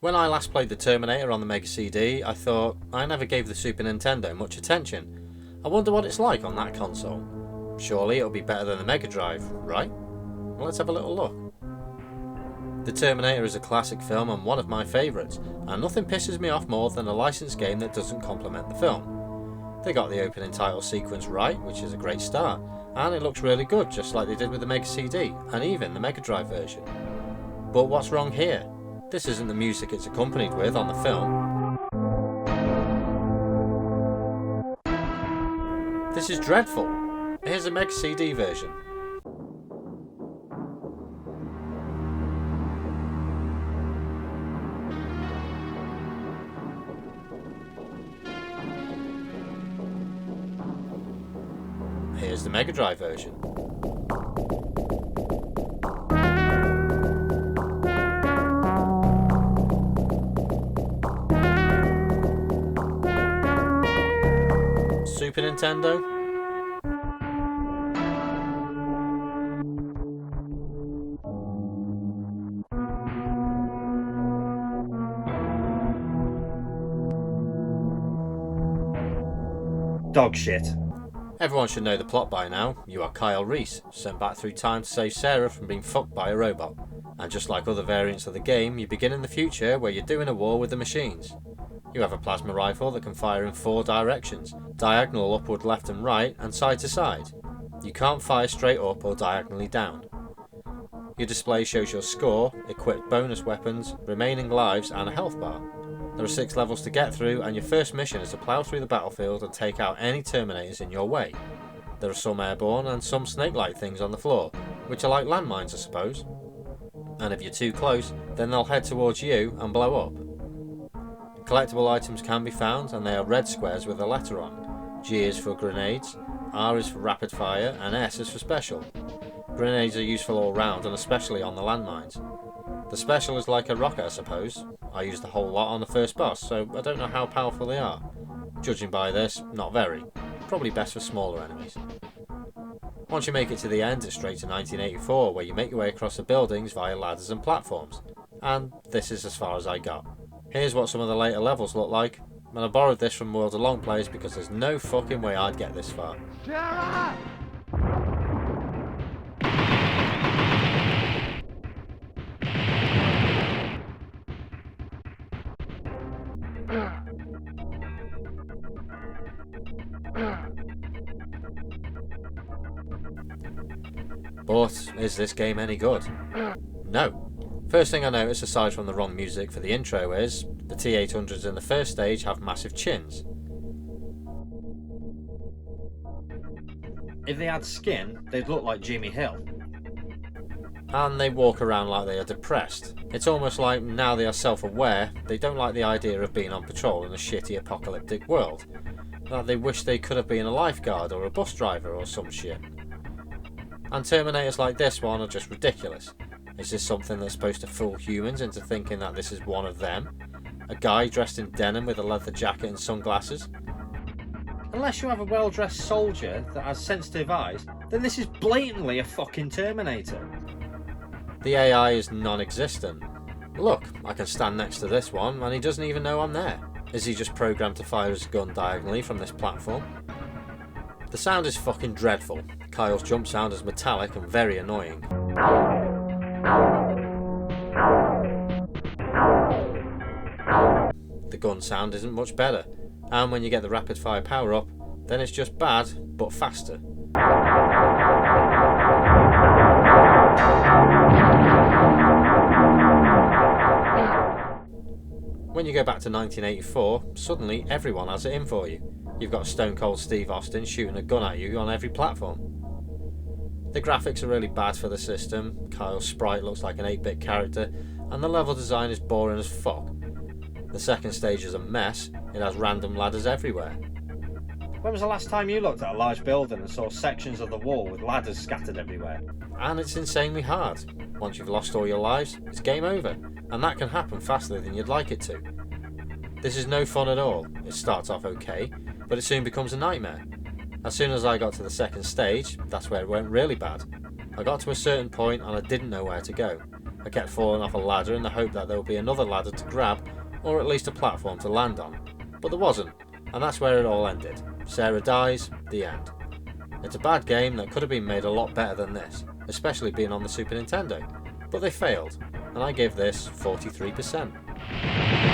When I last played the Terminator on the Mega CD, I thought I never gave the Super Nintendo much attention. I wonder what it's like on that console. Surely it'll be better than the Mega Drive, right? Well, let's have a little look. The Terminator is a classic film and one of my favourites, and nothing pisses me off more than a licensed game that doesn't complement the film. They got the opening title sequence right, which is a great start, and it looks really good, just like they did with the Mega CD, and even the Mega Drive version. But what's wrong here? This isn't the music it's accompanied with on the film. This is dreadful. Here's a Mega CD version. Here's the Mega Drive version. Super Nintendo. Dog shit. Everyone should know the plot by now. You are Kyle Reese, sent back through time to save Sarah from being fucked by a robot. And just like other variants of the game, you begin in the future where you're doing a war with the machines. You have a plasma rifle that can fire in 4 directions, diagonal upward left and right and side to side. You can't fire straight up or diagonally down. Your display shows your score, equipped bonus weapons, remaining lives and a health bar. There are 6 levels to get through, and your first mission is to plough through the battlefield and take out any Terminators in your way. There are some airborne and some snake-like things on the floor, which are like landmines I suppose. And if you're too close, then they'll head towards you and blow up. Collectible items can be found, and they are red squares with a letter on. G is for grenades, R is for rapid fire, and S is for special. Grenades are useful all round, and especially on the landmines. The special is like a rocket I suppose. I used a whole lot on the first boss, so I don't know how powerful they are. Judging by this, not very. Probably best for smaller enemies. Once you make it to the end, it's straight to 1984, where you make your way across the buildings via ladders and platforms. And this is as far as I got. Here's what some of the later levels look like, and I borrowed this from World of Long Plays because there's no fucking way I'd get this far. Sarah! But is this game any good? No. First thing I notice, aside from the wrong music for the intro, is the T-800s in the first stage have massive chins. If they had skin, they'd look like Jimmy Hill. And they walk around like they are depressed. It's almost like now they are self-aware, they don't like the idea of being on patrol in a shitty apocalyptic world. That they wish they could have been a lifeguard or a bus driver or some shit. And Terminators like this one are just ridiculous. Is this something that's supposed to fool humans into thinking that this is one of them? A guy dressed in denim with a leather jacket and sunglasses? Unless you have a well-dressed soldier that has sensitive eyes, then this is blatantly a fucking Terminator. The AI is non-existent. Look, I can stand next to this one and he doesn't even know I'm there. Is he just programmed to fire his gun diagonally from this platform? The sound is fucking dreadful. Kyle's jump sound is metallic and very annoying. The gun sound isn't much better, and when you get the rapid fire power up, then it's just bad, but faster. When you go back to 1984, suddenly everyone has it in for you. You've got Stone Cold Steve Austin shooting a gun at you on every platform. The graphics are really bad for the system, Kyle's sprite looks like an 8-bit character, and the level design is boring as fuck. The second stage is a mess, it has random ladders everywhere. When was the last time you looked at a large building and saw sections of the wall with ladders scattered everywhere? And it's insanely hard. Once you've lost all your lives, it's game over, and that can happen faster than you'd like it to. This is no fun at all. It starts off okay, but it soon becomes a nightmare. As soon as I got to the second stage, that's where it went really bad. I got to a certain point and I didn't know where to go. I kept falling off a ladder in the hope that there would be another ladder to grab, or at least a platform to land on. But there wasn't, and that's where it all ended. Sarah dies, the end. It's a bad game that could have been made a lot better than this, especially being on the Super Nintendo. But they failed, and I gave this 43%.